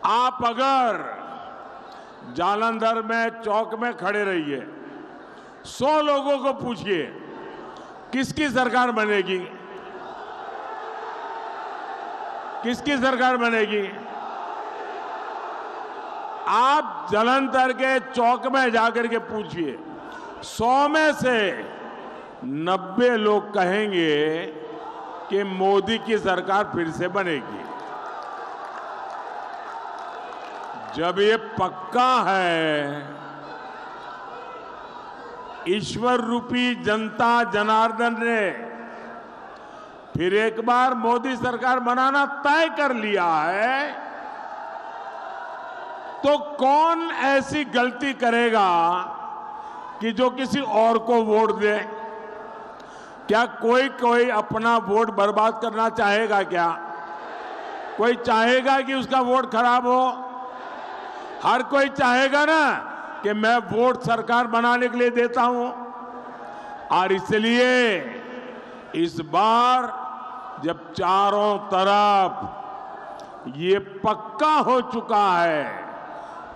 आप अगर जालंधर में चौक में खड़े रहिए, 100 लोगों को पूछिए किसकी सरकार बनेगी, किसकी सरकार बनेगी। आप जालंधर के चौक में जाकर के पूछिए, 100 में से 90 लोग कहेंगे कि मोदी की सरकार फिर से बनेगी। जब ये पक्का है, ईश्वर रूपी जनता जनार्दन ने फिर एक बार मोदी सरकार बनाना तय कर लिया है, तो कौन ऐसी गलती करेगा कि जो किसी और को वोट दे। क्या कोई अपना वोट बर्बाद करना चाहेगा? क्या कोई चाहेगा कि उसका वोट खराब हो? हर कोई चाहेगा ना कि मैं वोट सरकार बनाने के लिए देता हूं। और इसलिए इस बार जब चारों तरफ ये पक्का हो चुका है,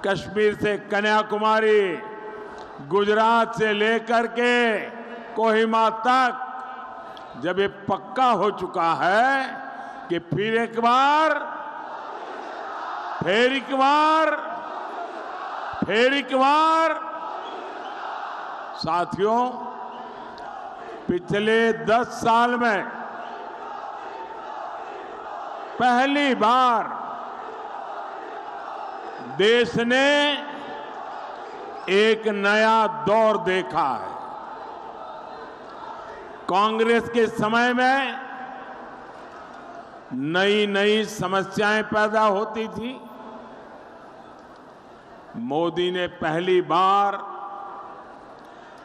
कश्मीर से कन्याकुमारी, गुजरात से लेकर के कोहिमा तक, जब ये पक्का हो चुका है कि फिर एक बार साथियों, पिछले 10 साल में पहली बार देश ने एक नया दौर देखा है। कांग्रेस के समय में नई नई समस्याएं पैदा होती थी। मोदी ने पहली बार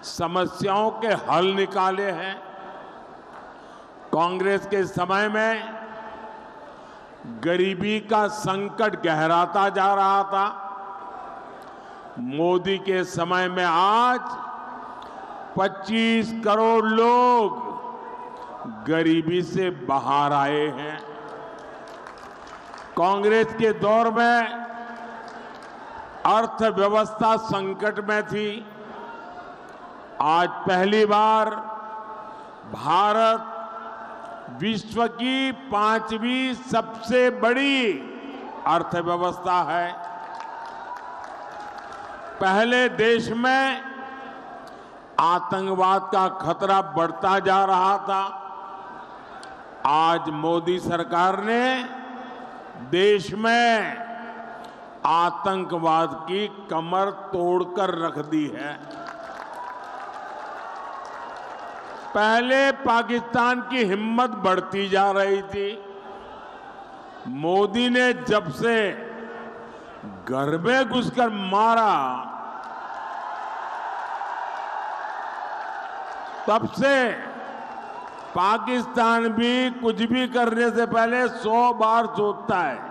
समस्याओं के हल निकाले हैं। कांग्रेस के समय में गरीबी का संकट गहराता जा रहा था। मोदी के समय में आज 25 करोड़ लोग गरीबी से बाहर आए हैं। कांग्रेस के दौर में अर्थव्यवस्था संकट में थी। आज पहली बार भारत विश्व की 5वीं सबसे बड़ी अर्थव्यवस्था है। पहले देश में आतंकवाद का खतरा बढ़ता जा रहा था। आज मोदी सरकार ने देश में आतंकवाद की कमर तोड़कर रख दी है। पहले पाकिस्तान की हिम्मत बढ़ती जा रही थी। मोदी ने जब से घर में घुसकर मारा, तब से पाकिस्तान भी कुछ भी करने से पहले 100 बार सोचता है।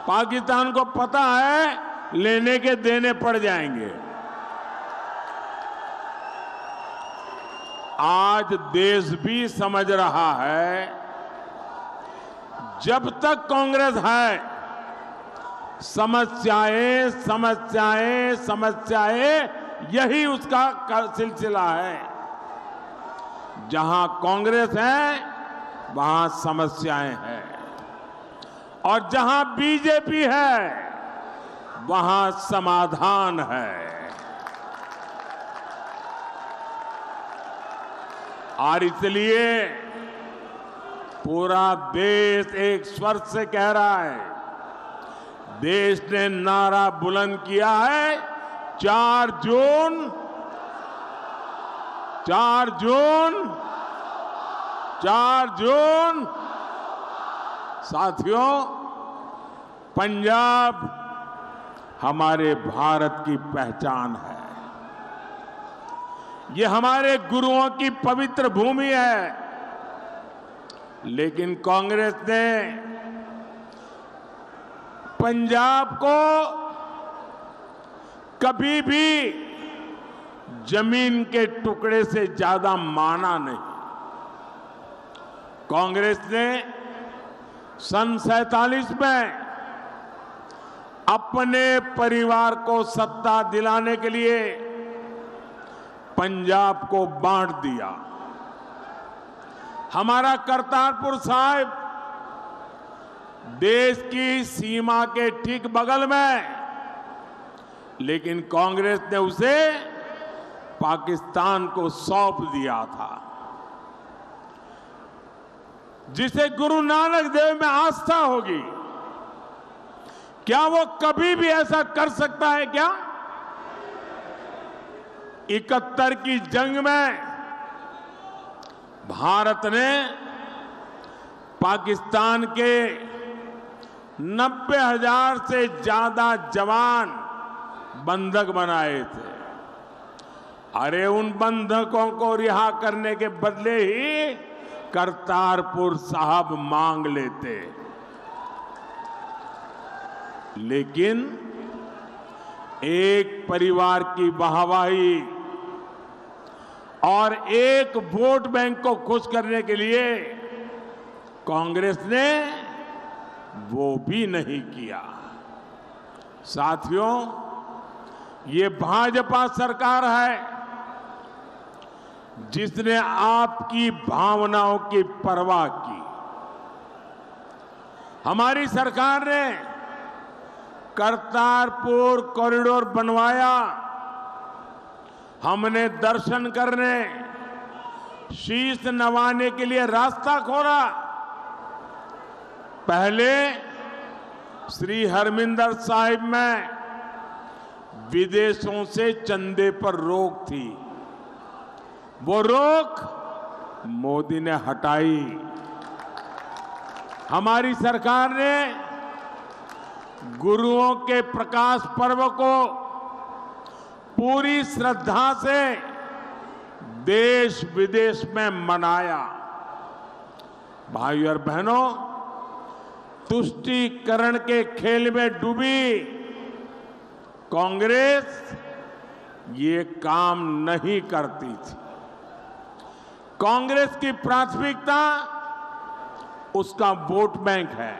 पाकिस्तान को पता है लेने के देने पड़ जाएंगे। आज देश भी समझ रहा है, जब तक कांग्रेस है, समस्याएं समस्याएं समस्याएं, यही उसका सिलसिला है। जहां कांग्रेस है वहां समस्याएं हैं, और जहां बीजेपी है वहां समाधान है। और इसलिए पूरा देश एक स्वर से कह रहा है, देश ने नारा बुलंद किया है, 4 जून 4 जून 4 जून। साथियों, पंजाब हमारे भारत की पहचान है। ये हमारे गुरुओं की पवित्र भूमि है। लेकिन कांग्रेस ने पंजाब को कभी भी जमीन के टुकड़े से ज्यादा माना नहीं। कांग्रेस ने सन 47 में अपने परिवार को सत्ता दिलाने के लिए पंजाब को बांट दिया। हमारा करतारपुर साहिब देश की सीमा के ठीक बगल में, लेकिन कांग्रेस ने उसे पाकिस्तान को सौंप दिया था। जिसे गुरु नानक देव में आस्था होगी, क्या वो कभी भी ऐसा कर सकता है क्या? 71 की जंग में भारत ने पाकिस्तान के 90,000 से ज्यादा जवान बंधक बनाए थे। अरे उन बंधकों को रिहा करने के बदले ही करतारपुर साहब मांग लेते, लेकिन एक परिवार की वाहवाही और एक वोट बैंक को खुश करने के लिए कांग्रेस ने वो भी नहीं किया। साथियों, ये भाजपा सरकार है जिसने आपकी भावनाओं की परवाह की। हमारी सरकार ने करतारपुर कॉरिडोर बनवाया। हमने दर्शन करने, शीश नवाने के लिए रास्ता खोला। पहले श्री हरमिंदर साहिब में विदेशों से चंदे पर रोक थी, वो रोक मोदी ने हटाई। हमारी सरकार ने गुरुओं के प्रकाश पर्व को पूरी श्रद्धा से देश विदेश में मनाया। भाइयों और बहनों, तुष्टीकरण के खेल में डूबी कांग्रेस ये काम नहीं करती थी। कांग्रेस की प्राथमिकता उसका वोट बैंक है।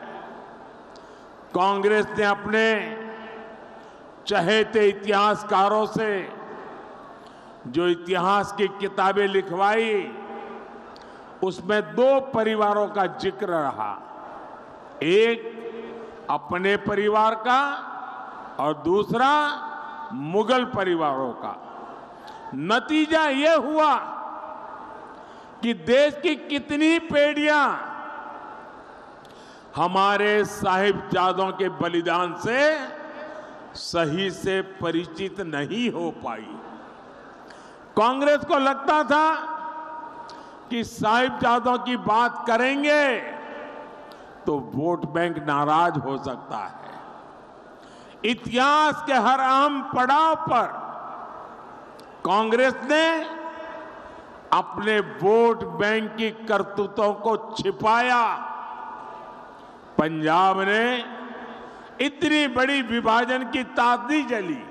कांग्रेस ने अपने चहेते इतिहासकारों से जो इतिहास की किताबें लिखवाई, उसमें दो परिवारों का जिक्र रहा, एक अपने परिवार का और दूसरा मुगल परिवारों का। नतीजा ये हुआ कि देश की कितनी पीढ़ियां हमारे साहिबजादों के बलिदान से सही से परिचित नहीं हो पाई। कांग्रेस को लगता था कि साहिबजादों की बात करेंगे तो वोट बैंक नाराज हो सकता है। इतिहास के हर अहम पड़ाव पर कांग्रेस ने अपने वोट बैंक की करतूतों को छिपाया। पंजाब ने इतनी बड़ी विभाजन की ताकदी चली,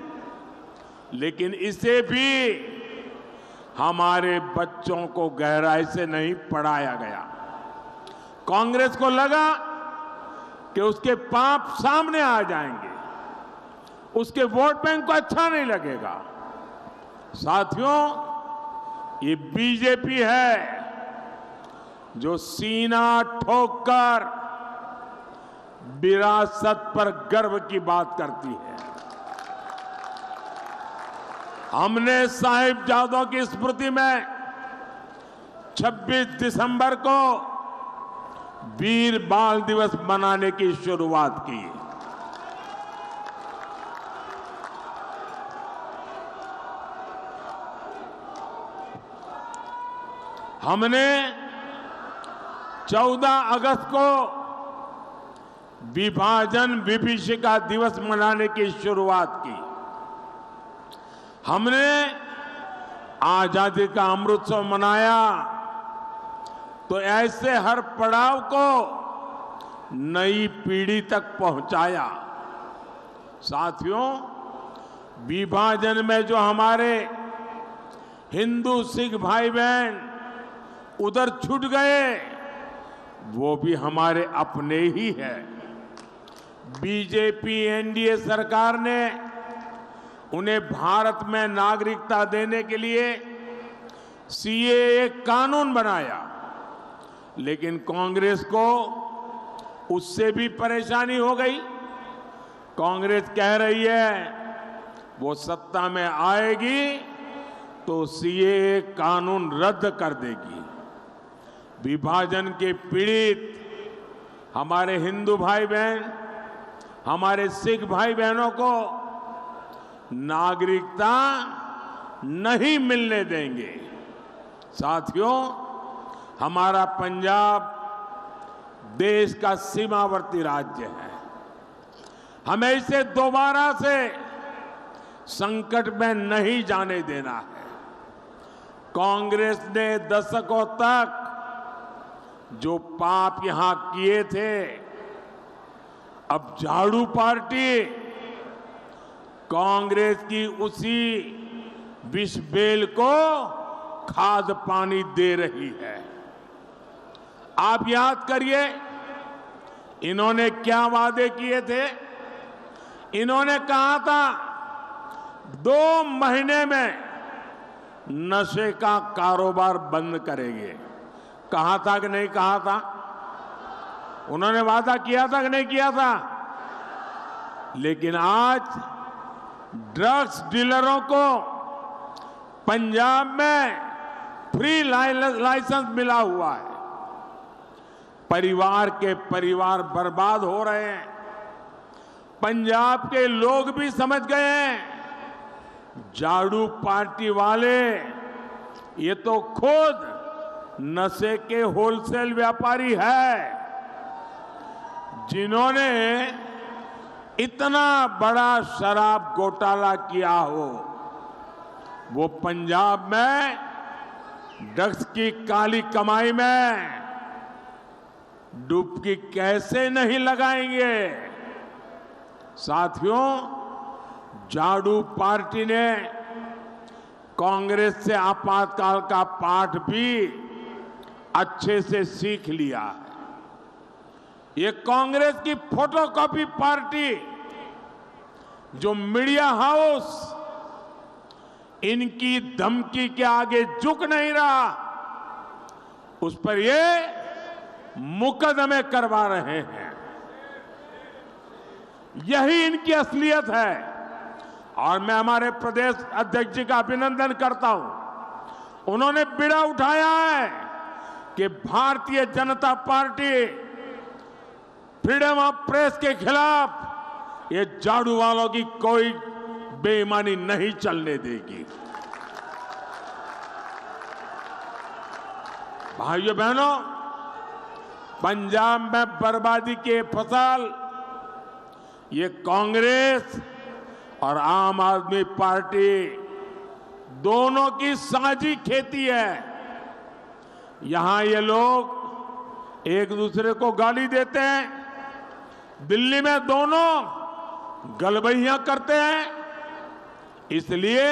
लेकिन इसे भी हमारे बच्चों को गहराई से नहीं पढ़ाया गया। कांग्रेस को लगा कि उसके पाप सामने आ जाएंगे, उसके वोट बैंक को अच्छा नहीं लगेगा। साथियों, ये बीजेपी है जो सीना ठोककर विरासत पर गर्व की बात करती है। हमने साहिबजादों की स्मृति में 26 दिसंबर को वीर बाल दिवस मनाने की शुरुआत की। हमने 14 अगस्त को विभाजन विभीषिका दिवस मनाने की शुरुआत की। हमने आजादी का अमृतोत्सव मनाया। तो ऐसे हर पड़ाव को नई पीढ़ी तक पहुंचाया। साथियों, विभाजन में जो हमारे हिंदू सिख भाई बहन उधर छूट गए, वो भी हमारे अपने ही है। बीजेपी एनडीए सरकार ने उन्हें भारत में नागरिकता देने के लिए सीएए कानून बनाया, लेकिन कांग्रेस को उससे भी परेशानी हो गई। कांग्रेस कह रही है वो सत्ता में आएगी तो सीएए कानून रद्द कर देगी। विभाजन के पीड़ित हमारे हिंदू भाई बहन, हमारे सिख भाई बहनों को नागरिकता नहीं मिलने देंगे। साथियों, हमारा पंजाब देश का सीमावर्ती राज्य है। हमें इसे दोबारा से संकट में नहीं जाने देना है। कांग्रेस ने दशकों तक जो पाप यहां किए थे, अब झाड़ू पार्टी कांग्रेस की उसी विष बेल को खाद पानी दे रही है। आप याद करिए, इन्होंने क्या वादे किए थे। इन्होंने कहा था 2 महीने में नशे का कारोबार बंद करेंगे। कहा था कि नहीं कहा था? उन्होंने वादा किया था कि नहीं किया था? लेकिन आज ड्रग्स डीलरों को पंजाब में फ्री लाइसेंस मिला हुआ है। परिवार के परिवार बर्बाद हो रहे हैं। पंजाब के लोग भी समझ गए हैं झाड़ू पार्टी वाले ये तो खुद नशे के होलसेल व्यापारी है, जिन्होंने इतना बड़ा शराब घोटाला किया हो। वो पंजाब में ड्रग्स की काली कमाई में डुबकी कैसे नहीं लगाएंगे। साथियों, झाड़ू पार्टी ने कांग्रेस से आपातकाल का पाठ भी अच्छे से सीख लिया है। ये कांग्रेस की फोटोकॉपी पार्टी जो मीडिया हाउस इनकी धमकी के आगे झुक नहीं रहा, उस पर ये मुकदमे करवा रहे हैं। यही इनकी असलियत है। और मैं हमारे प्रदेश अध्यक्ष जी का अभिनंदन करता हूं। उन्होंने बीड़ा उठाया है कि Bharatiya Janata party freedom of press के खिलाफ ये झाड़ू वालों की कोई बेईमानी नहीं चलने देगी। भाइयों बहनों, पंजाब में बर्बादी के फसल ये कांग्रेस और आम आदमी पार्टी दोनों की साझी खेती है। यहां ये लोग एक दूसरे को गाली देते हैं, दिल्ली में दोनों गलबैयां करते हैं। इसलिए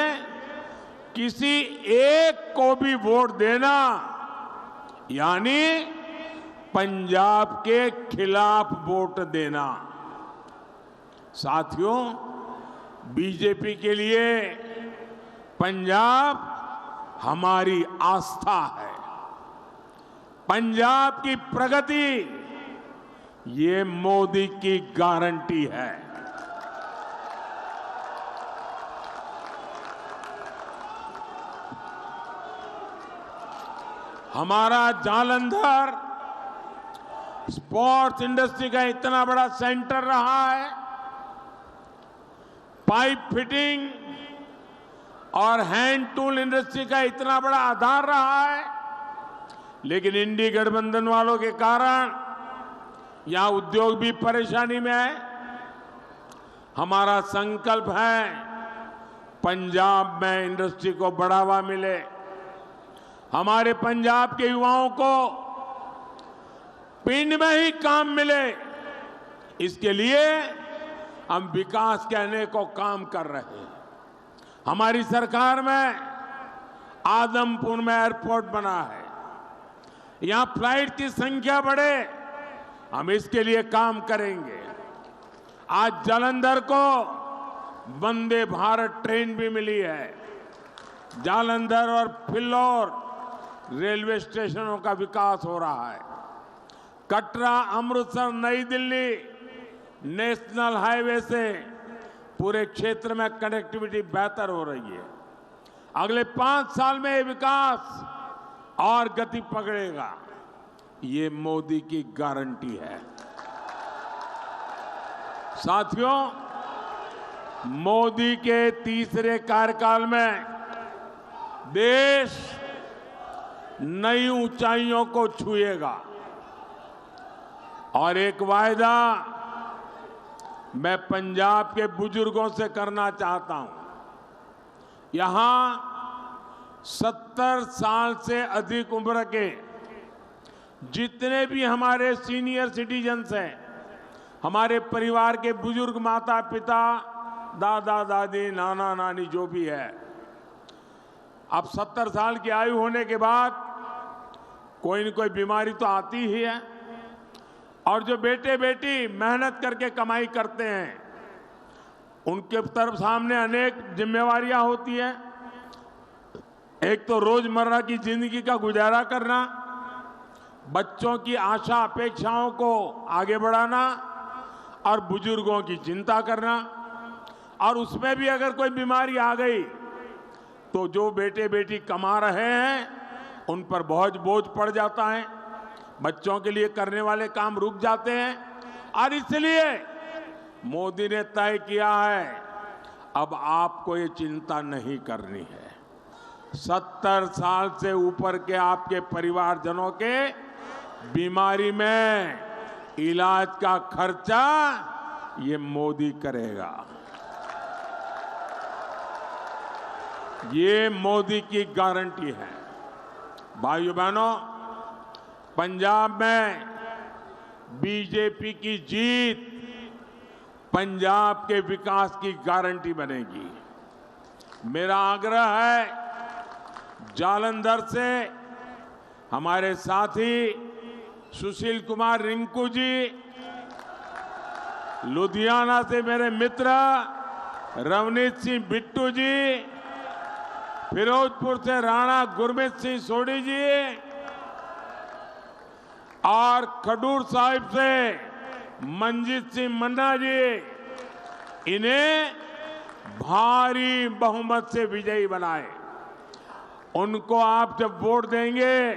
किसी एक को भी वोट देना यानी पंजाब के खिलाफ वोट देना। साथियों, बीजेपी के लिए पंजाब हमारी आस्था है। पंजाब की प्रगति ये मोदी की गारंटी है। हमारा जालंधर स्पोर्ट्स इंडस्ट्री का इतना बड़ा सेंटर रहा है। पाइप फिटिंग और हैंड टूल इंडस्ट्री का इतना बड़ा आधार रहा है, लेकिन इंडी गठबंधन वालों के कारण यहां उद्योग भी परेशानी में है। हमारा संकल्प है पंजाब में इंडस्ट्री को बढ़ावा मिले, हमारे पंजाब के युवाओं को पिंड में ही काम मिले। इसके लिए हम विकास के अनेकों काम कर रहे हैं। हमारी सरकार में आदमपुर में एयरपोर्ट बना है, यहां फ्लाइट की संख्या बढ़े, हम इसके लिए काम करेंगे। आज जालंधर को वंदे भारत ट्रेन भी मिली है। जालंधर और फिल्लौर रेलवे स्टेशनों का विकास हो रहा है। कटरा, अमृतसर, नई दिल्ली नेशनल हाईवे से पूरे क्षेत्र में कनेक्टिविटी बेहतर हो रही है। अगले 5 साल में ये विकास और गति पकड़ेगा। ये मोदी की गारंटी है। साथियों, मोदी के तीसरे कार्यकाल में देश नई ऊंचाइयों को छुएगा। और एक वायदा मैं पंजाब के बुजुर्गों से करना चाहता हूं। यहां 70 साल से अधिक उम्र के जितने भी हमारे सीनियर सिटीजन्स हैं, हमारे परिवार के बुजुर्ग, माता पिता, दादा दादी, नाना नानी जो भी है, अब 70 साल की आयु होने के बाद कोई न कोई बीमारी तो आती ही है। और जो बेटे बेटी मेहनत करके कमाई करते हैं, उनके तरफ सामने अनेक जिम्मेवारियां होती हैं। एक तो रोजमर्रा की जिंदगी का गुजारा करना, बच्चों की आशा अपेक्षाओं को आगे बढ़ाना और बुजुर्गों की चिंता करना। और उसमें भी अगर कोई बीमारी आ गई तो जो बेटे बेटी कमा रहे हैं उन पर बहुत बोझ पड़ जाता है। बच्चों के लिए करने वाले काम रुक जाते हैं। और इसलिए मोदी ने तय किया है, अब आपको ये चिंता नहीं करनी है। 70 साल से ऊपर के आपके परिवारजनों के बीमारी में इलाज का खर्चा ये मोदी करेगा। ये मोदी की गारंटी है। भाइयों बहनों, पंजाब में बीजेपी की जीत पंजाब के विकास की गारंटी बनेगी। मेरा आग्रह है, जालंधर से हमारे साथी सुशील कुमार रिंकू जी, लुधियाना से मेरे मित्र रवनीत सिंह बिट्टू जी, फिरोजपुर से राणा गुरमीत सिंह सोढ़ी जी और खडूर साहिब से मंजीत सिंह मन्ना जी, इन्हें भारी बहुमत से विजयी बनाए। उनको आप जब वोट देंगे,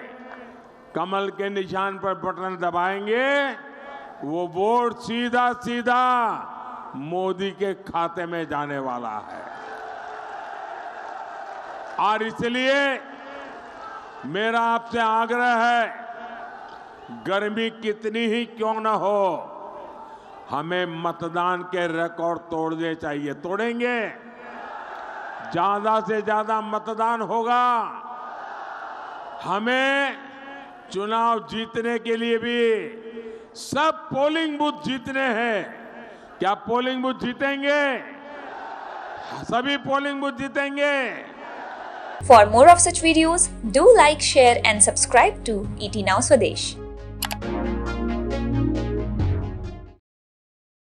कमल के निशान पर बटन दबाएंगे, वो वोट सीधा सीधा मोदी के खाते में जाने वाला है। और इसलिए मेरा आपसे आग्रह है, गर्मी कितनी ही क्यों न हो, हमें मतदान के रिकॉर्ड तोड़ने चाहिए। तोड़ेंगे, ज्यादा से ज्यादा मतदान होगा। हमें चुनाव जीतने के लिए भी सब पोलिंग बूथ जीतने हैं। क्या पोलिंग बूथ जीतेंगे? सभी पोलिंग बूथ जीतेंगे। For more of such videos, do like, share and subscribe to ET Now Swadesh.